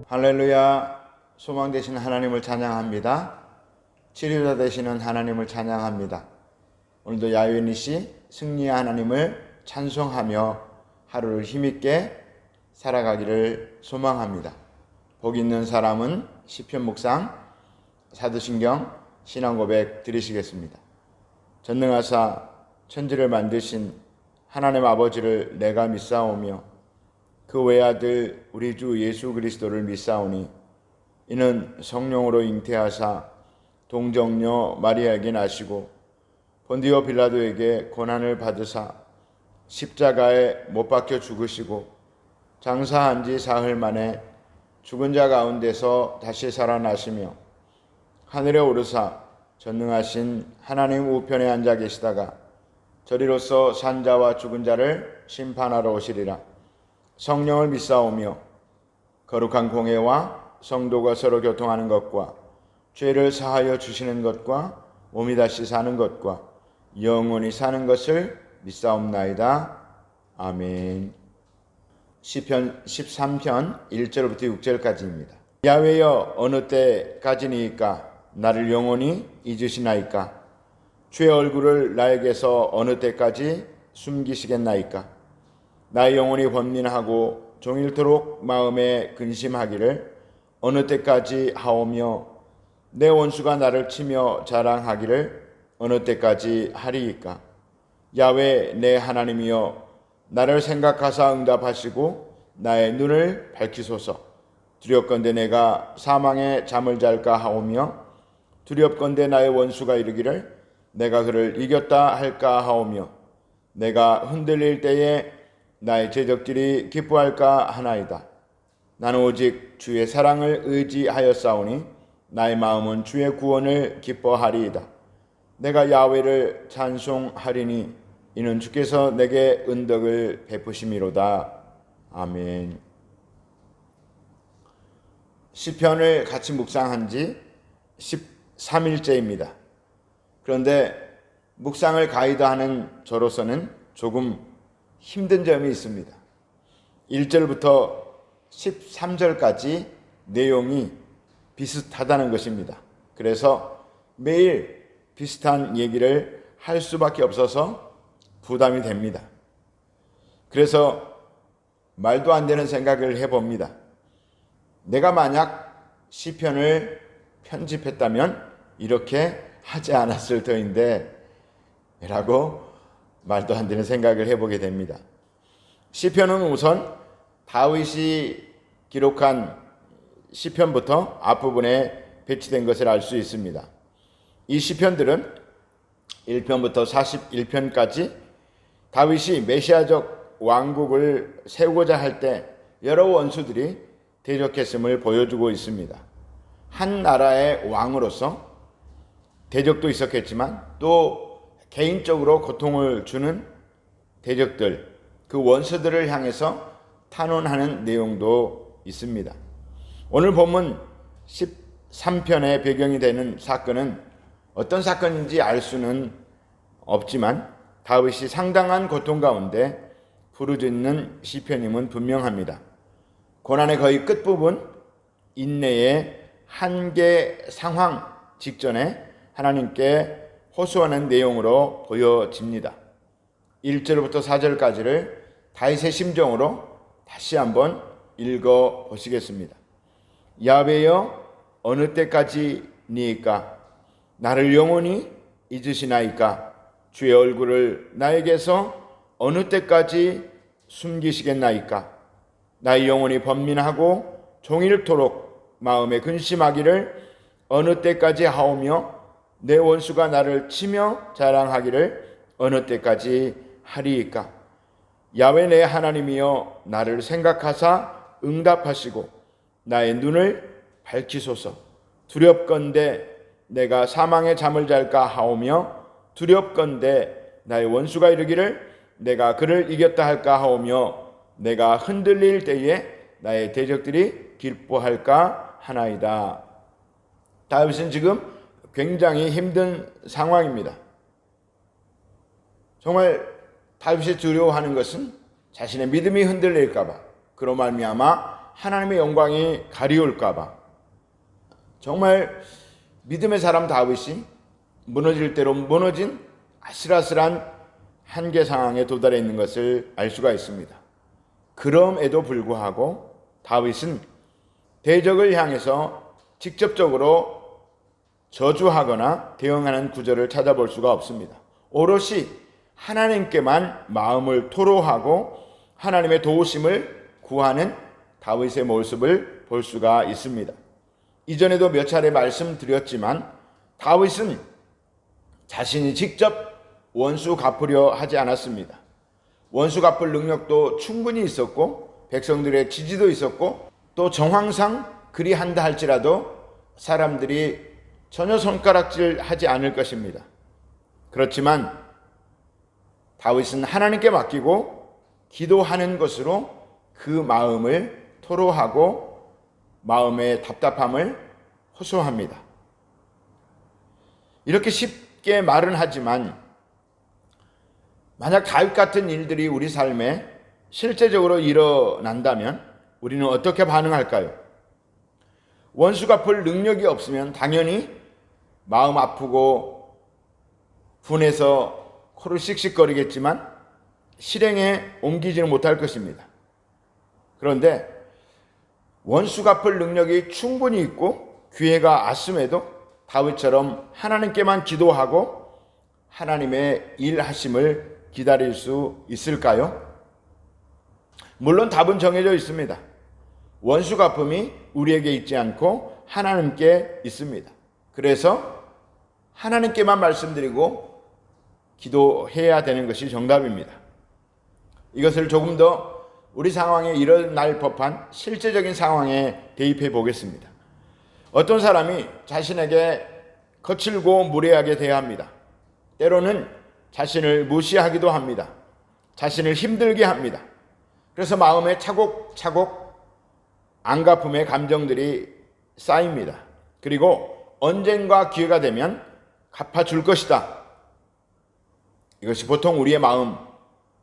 할렐루야. 소망 되신 하나님을 찬양합니다. 치료자 되시는 하나님을 찬양합니다. 오늘도 야유니 씨 승리의 하나님을 찬송하며 하루를 힘있게 살아가기를 소망합니다. 복 있는 사람은 시편 묵상, 사도신경, 신앙고백 드리시겠습니다. 전능하사 천지를 만드신 하나님 아버지를 내가 믿사오며 그 외아들 우리 주 예수 그리스도를 믿사오니 이는 성령으로 잉태하사 동정녀 마리아에게 나시고 본디오 빌라도에게 고난을 받으사 십자가에 못 박혀 죽으시고 장사한 지 사흘 만에 죽은 자 가운데서 다시 살아나시며 하늘에 오르사 전능하신 하나님 우편에 앉아 계시다가 저리로서 산 자와 죽은 자를 심판하러 오시리라. 성령을 믿사오며 거룩한 공회와 성도가 서로 교통하는 것과 죄를 사하여 주시는 것과 몸이 다시 사는 것과 영원히 사는 것을 믿사옵나이다. 아멘. 시편 13편 1절부터 6절까지입니다. 야훼여 어느 때까지니이까 나를 영원히 잊으시나이까 주의 얼굴을 나에게서 어느 때까지 숨기시겠나이까 나의 영혼이 번민하고 종일토록 마음에 근심하기를 어느 때까지 하오며 내 원수가 나를 치며 자랑하기를 어느 때까지 하리이까 야훼 내 하나님이여 나를 생각하사 응답하시고 나의 눈을 밝히소서. 두렵건대 내가 사망에 잠을 잘까 하오며 두렵건대 나의 원수가 이르기를 내가 그를 이겼다 할까 하오며 내가 흔들릴 때에 나의 제적들이 기뻐할까 하나이다. 나는 오직 주의 사랑을 의지하였사오니 나의 마음은 주의 구원을 기뻐하리이다. 내가 야훼를 찬송하리니 이는 주께서 내게 은덕을 베푸심이로다. 아멘. 시편을 같이 묵상한 지 13일째입니다. 그런데 묵상을 가이드하는 저로서는 조금 힘든 점이 있습니다. 1절부터 13절까지 내용이 비슷하다는 것입니다. 그래서 매일 비슷한 얘기를 할 수밖에 없어서 부담이 됩니다. 그래서 말도 안 되는 생각을 해봅니다. 내가 만약 시편을 편집했다면 이렇게 하지 않았을 터인데 라고 말도 안 되는 생각을 해보게 됩니다. 시편은 우선 다윗이 기록한 시편부터 앞부분에 배치된 것을 알 수 있습니다. 이 시편들은 1편부터 41편까지 다윗이 메시아적 왕국을 세우고자 할 때 여러 원수들이 대적했음을 보여주고 있습니다. 한 나라의 왕으로서 대적도 있었겠지만 또 개인적으로 고통을 주는 대적들, 그 원수들을 향해서 탄원하는 내용도 있습니다. 오늘 본문 13편의 배경이 되는 사건은 어떤 사건인지 알 수는 없지만 다윗이 상당한 고통 가운데 부르짖는 시편임은 분명합니다. 고난의 거의 끝부분, 인내의 한계 상황 직전에 하나님께 호소하는 내용으로 보여집니다. 1절부터 4절까지를 다윗의 심정으로 다시 한번 읽어보시겠습니다. 야훼여 어느 때까지니이까 나를 영원히 잊으시나이까 주의 얼굴을 나에게서 어느 때까지 숨기시겠나이까 나의 영혼이 번민하고 종일토록 마음에 근심하기를 어느 때까지 하오며 내 원수가 나를 치며 자랑하기를 어느 때까지 하리이까 야훼 내 하나님이여 나를 생각하사 응답하시고 나의 눈을 밝히소서. 두렵건대 내가 사망의 잠을 잘까 하오며 두렵건대 나의 원수가 이르기를 내가 그를 이겼다 할까 하오며 내가 흔들릴 때에 나의 대적들이 기뻐할까 하나이다. 다윗은 지금 굉장히 힘든 상황입니다. 정말 다윗이 두려워하는 것은 자신의 믿음이 흔들릴까 봐, 그로 말미암아 하나님의 영광이 가리울까 봐. 정말 믿음의 사람 다윗이 무너질 대로 무너진 아슬아슬한 한계 상황에 도달해 있는 것을 알 수가 있습니다. 그럼에도 불구하고 다윗은 대적을 향해서 직접적으로 저주하거나 대응하는 구절을 찾아볼 수가 없습니다. 오롯이 하나님께만 마음을 토로하고 하나님의 도우심을 구하는 다윗의 모습을 볼 수가 있습니다. 이전에도 몇 차례 말씀드렸지만 다윗은 자신이 직접 원수 갚으려 하지 않았습니다. 원수 갚을 능력도 충분히 있었고 백성들의 지지도 있었고 또 정황상 그리한다 할지라도 사람들이 전혀 손가락질 하지 않을 것입니다. 그렇지만 다윗은 하나님께 맡기고 기도하는 것으로 그 마음을 토로하고 마음의 답답함을 호소합니다. 이렇게 쉽게 말은 하지만 만약 다윗 같은 일들이 우리 삶에 실제적으로 일어난다면 우리는 어떻게 반응할까요? 원수 갚을 능력이 없으면 당연히 마음 아프고 분해서 코를 씩씩거리겠지만 실행에 옮기지는 못할 것입니다. 그런데 원수 갚을 능력이 충분히 있고 기회가 왔음에도 다윗처럼 하나님께만 기도하고 하나님의 일하심을 기다릴 수 있을까요? 물론 답은 정해져 있습니다. 원수 갚음이 우리에게 있지 않고 하나님께 있습니다. 그래서 하나님께만 말씀드리고 기도해야 되는 것이 정답입니다. 이것을 조금 더 우리 상황에 일어날 법한 실제적인 상황에 대입해 보겠습니다. 어떤 사람이 자신에게 거칠고 무례하게 대합니다. 때로는 자신을 무시하기도 합니다. 자신을 힘들게 합니다. 그래서 마음에 차곡차곡 안갚음의 감정들이 쌓입니다. 그리고 언젠가 기회가 되면 갚아줄 것이다. 이것이 보통 우리의 마음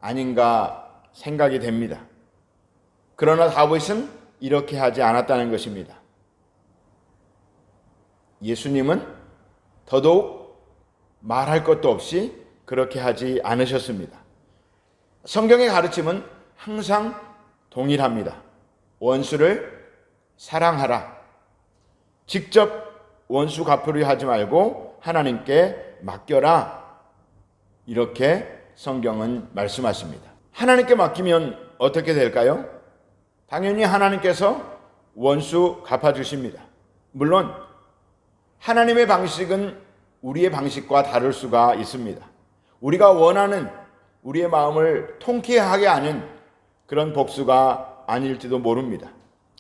아닌가 생각이 됩니다. 그러나 다윗은 이렇게 하지 않았다는 것입니다. 예수님은 더더욱 말할 것도 없이 그렇게 하지 않으셨습니다. 성경의 가르침은 항상 동일합니다. 원수를 사랑하라. 직접 원수 갚으려 하지 말고 하나님께 맡겨라. 이렇게 성경은 말씀하십니다. 하나님께 맡기면 어떻게 될까요? 당연히 하나님께서 원수 갚아주십니다. 물론 하나님의 방식은 우리의 방식과 다를 수가 있습니다. 우리가 원하는 우리의 마음을 통쾌하게 하는 그런 복수가 아닐지도 모릅니다.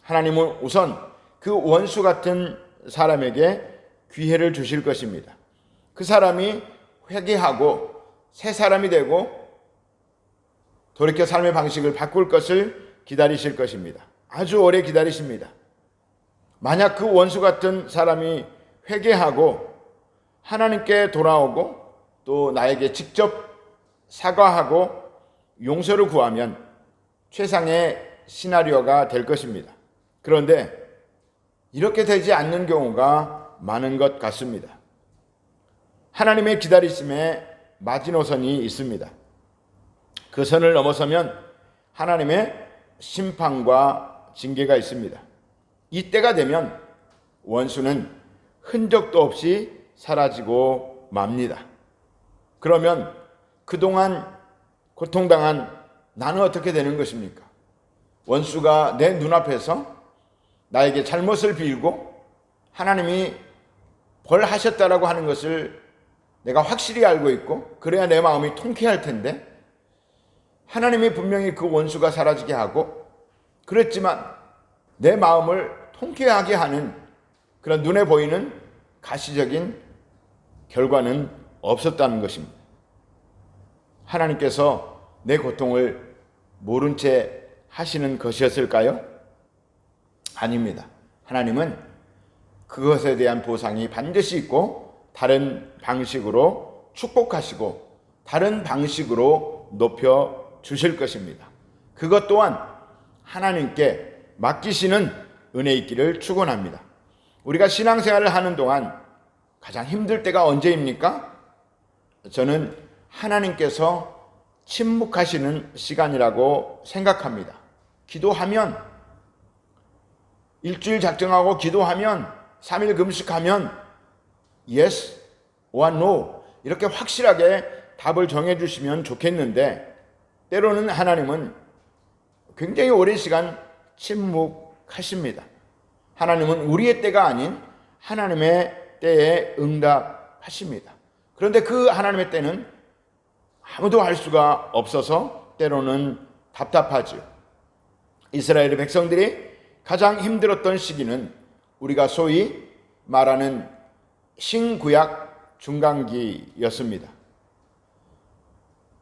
하나님은 우선 그 원수 같은 사람에게 기회를 주실 것입니다. 그 사람이 회개하고 새 사람이 되고 돌이켜 삶의 방식을 바꿀 것을 기다리실 것입니다. 아주 오래 기다리십니다. 만약 그 원수 같은 사람이 회개하고 하나님께 돌아오고 또 나에게 직접 사과하고 용서를 구하면 최상의 시나리오가 될 것입니다. 그런데 이렇게 되지 않는 경우가 많은 것 같습니다. 하나님의 기다리심에 마지노선이 있습니다. 그 선을 넘어서면 하나님의 심판과 징계가 있습니다. 이때가 되면 원수는 흔적도 없이 사라지고 맙니다. 그러면 그동안 고통당한 나는 어떻게 되는 것입니까? 원수가 내 눈앞에서 나에게 잘못을 빌고 하나님이 벌하셨다라고 하는 것을 내가 확실히 알고 있고 그래야 내 마음이 통쾌할 텐데 하나님이 분명히 그 원수가 사라지게 하고 그랬지만 내 마음을 통쾌하게 하는 그런 눈에 보이는 가시적인 결과는 없었다는 것입니다. 하나님께서 내 고통을 모른 채 하시는 것이었을까요? 아닙니다. 하나님은 그것에 대한 보상이 반드시 있고 다른 방식으로 축복하시고 다른 방식으로 높여 주실 것입니다. 그것 또한 하나님께 맡기시는 은혜 있기를 축원합니다. 우리가 신앙생활을 하는 동안 가장 힘들 때가 언제입니까? 저는 하나님께서 침묵하시는 시간이라고 생각합니다. 기도하면, 일주일 작정하고 기도하면, 3일 금식하면 yes or no 이렇게 확실하게 답을 정해주시면 좋겠는데 때로는 하나님은 굉장히 오랜 시간 침묵하십니다. 하나님은 우리의 때가 아닌 하나님의 때에 응답하십니다. 그런데 그 하나님의 때는 아무도 알 수가 없어서 때로는 답답하지요. 이스라엘의 백성들이 가장 힘들었던 시기는 우리가 소위 말하는 신구약 중간기였습니다.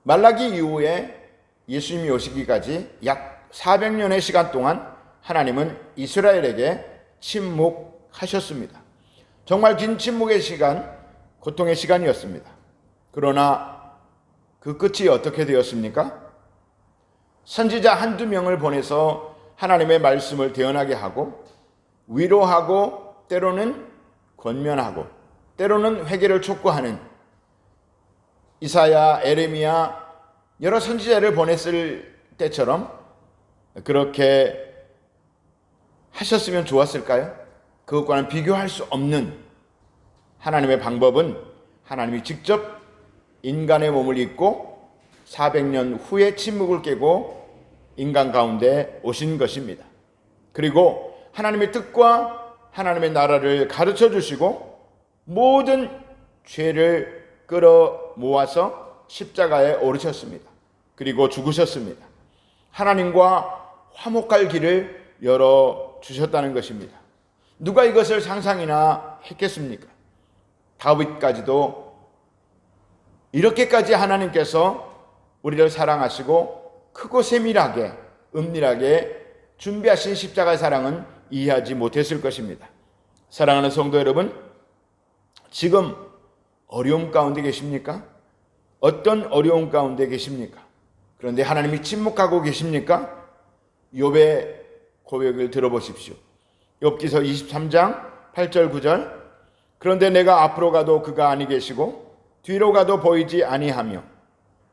말라기 이후에 예수님이 오시기까지 약 400년의 시간 동안 하나님은 이스라엘에게 침묵하셨습니다. 정말 긴 침묵의 시간, 고통의 시간이었습니다. 그러나 그 끝이 어떻게 되었습니까? 선지자 한두 명을 보내서 하나님의 말씀을 대언하게 하고 위로하고 때로는 권면하고 때로는 회개를 촉구하는 이사야, 에레미야 여러 선지자를 보냈을 때처럼 그렇게 하셨으면 좋았을까요? 그것과는 비교할 수 없는 하나님의 방법은 하나님이 직접 인간의 몸을 입고 400년 후에 침묵을 깨고 인간 가운데 오신 것입니다. 그리고 하나님의 뜻과 하나님의 나라를 가르쳐 주시고 모든 죄를 끌어 모아서 십자가에 오르셨습니다. 그리고 죽으셨습니다. 하나님과 화목할 길을 열어주셨다는 것입니다. 누가 이것을 상상이나 했겠습니까? 다윗까지도 이렇게까지 하나님께서 우리를 사랑하시고 크고 세밀하게 은밀하게 준비하신 십자가의 사랑은 이해하지 못했을 것입니다. 사랑하는 성도 여러분, 지금 어려움 가운데 계십니까? 어떤 어려움 가운데 계십니까? 그런데 하나님이 침묵하고 계십니까? 욥의 고백을 들어보십시오. 욥기서 23장 8절 9절 그런데 내가 앞으로 가도 그가 아니 계시고 뒤로 가도 보이지 아니하며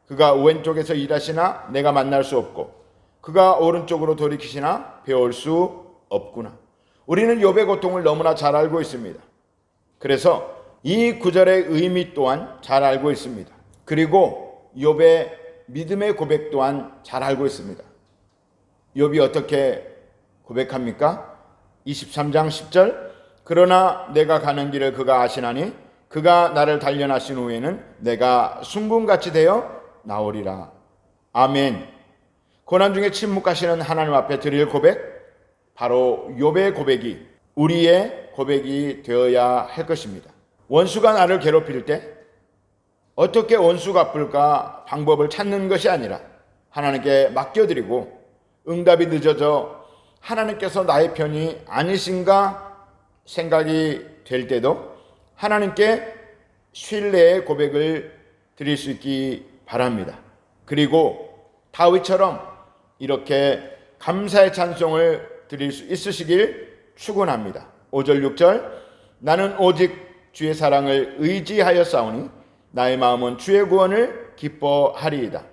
그가 왼쪽에서 일하시나 내가 만날 수 없고 그가 오른쪽으로 돌이키시나 배울 수 없구나. 우리는 욥의 고통을 너무나 잘 알고 있습니다. 그래서 이 구절의 의미 또한 잘 알고 있습니다. 그리고 욥의 믿음의 고백 또한 잘 알고 있습니다. 욥이 어떻게 고백합니까? 23장 10절 그러나 내가 가는 길을 그가 아시나니 그가 나를 단련하신 후에는 내가 순금같이 되어 나오리라. 아멘. 고난 중에 침묵하시는 하나님 앞에 드릴 고백, 바로 욥의 고백이 우리의 고백이 되어야 할 것입니다. 원수가 나를 괴롭힐 때 어떻게 원수 갚을까 방법을 찾는 것이 아니라 하나님께 맡겨드리고 응답이 늦어져 하나님께서 나의 편이 아니신가 생각이 될 때도 하나님께 신뢰의 고백을 드릴 수 있기 바랍니다. 그리고 다윗처럼 이렇게 감사의 찬송을 드릴 수 있으시길 축원합니다. 5절 6절 나는 오직 주의 사랑을 의지하여 싸우니 나의 마음은 주의 구원을 기뻐하리이다.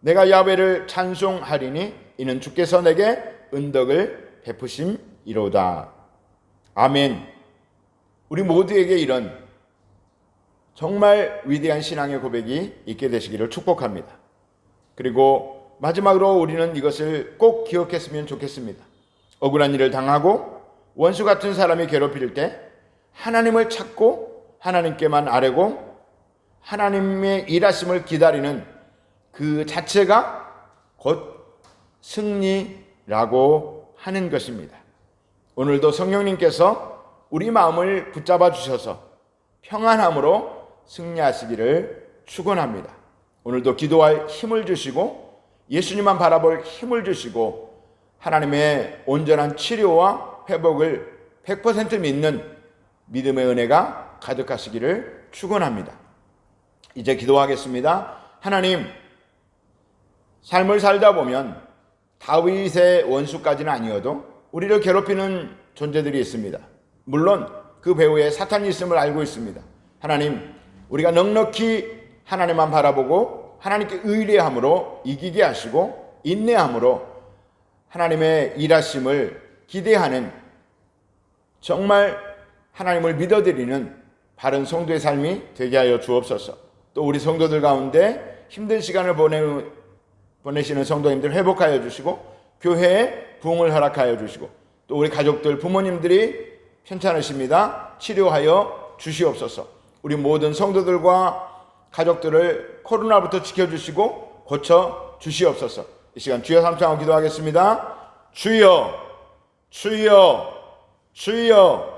내가 야훼를 찬송하리니 이는 주께서 내게 은덕을 베푸심이로다. 아멘. 우리 모두에게 이런 정말 위대한 신앙의 고백이 있게 되시기를 축복합니다. 그리고 마지막으로 우리는 이것을 꼭 기억했으면 좋겠습니다. 억울한 일을 당하고 원수 같은 사람이 괴롭힐 때 하나님을 찾고 하나님께만 아뢰고 하나님의 일하심을 기다리는 그 자체가 곧 승리라고 하는 것입니다. 오늘도 성령님께서 우리 마음을 붙잡아 주셔서 평안함으로 승리하시기를 축원합니다. 오늘도 기도할 힘을 주시고 예수님만 바라볼 힘을 주시고 하나님의 온전한 치료와 회복을 100% 믿는 믿음의 은혜가 가득하시기를 축원합니다. 이제 기도하겠습니다. 하나님, 삶을 살다 보면 다윗의 원수까지는 아니어도 우리를 괴롭히는 존재들이 있습니다. 물론 그 배후에 사탄이 있음을 알고 있습니다. 하나님, 우리가 넉넉히 하나님만 바라보고 하나님께 의뢰함으로 이기게 하시고 인내함으로 하나님의 일하심을 기대하는 정말 하나님을 믿어드리는 바른 성도의 삶이 되게 하여 주옵소서. 또 우리 성도들 가운데 힘든 시간을 보내시는 성도님들 회복하여 주시고 교회에 부흥을 허락하여 주시고 또 우리 가족들 부모님들이 편찮으십니다. 치료하여 주시옵소서. 우리 모든 성도들과 가족들을 코로나부터 지켜주시고 고쳐 주시옵소서. 이 시간 주여 삼창하고 기도하겠습니다. 주여, 주여, 주여.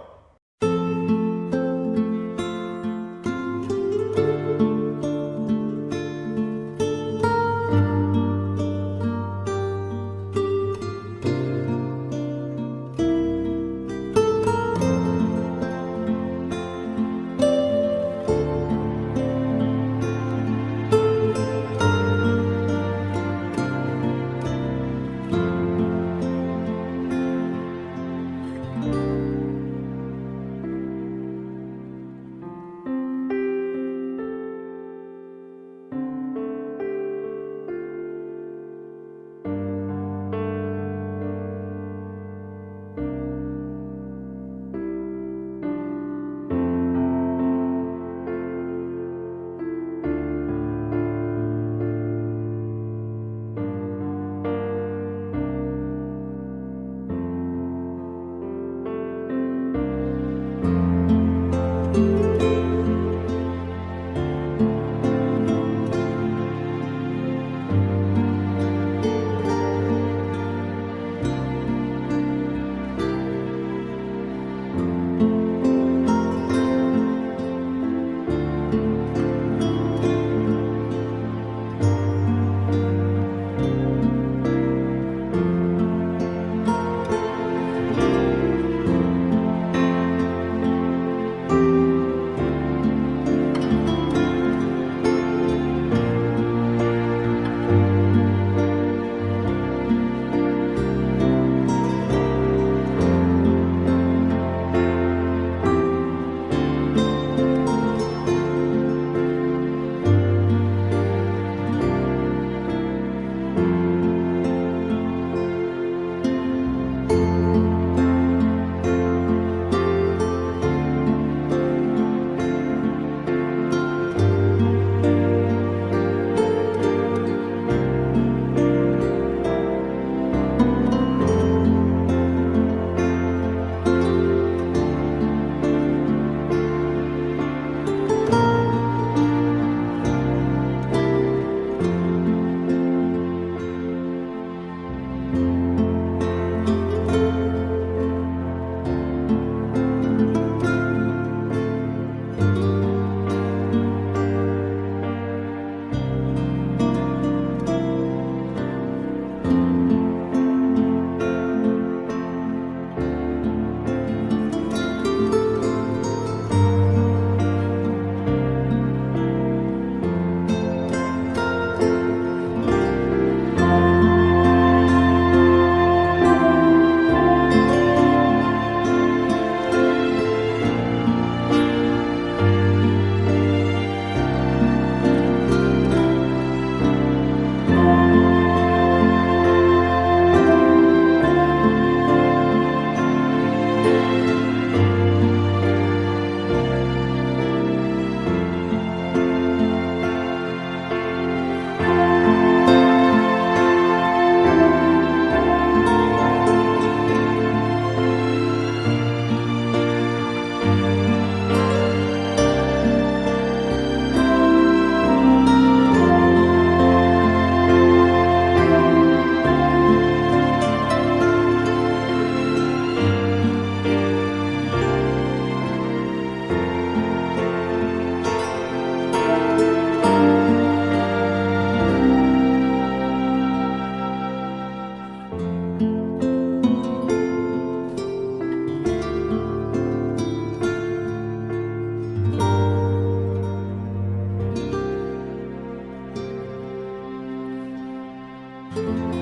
있습니다.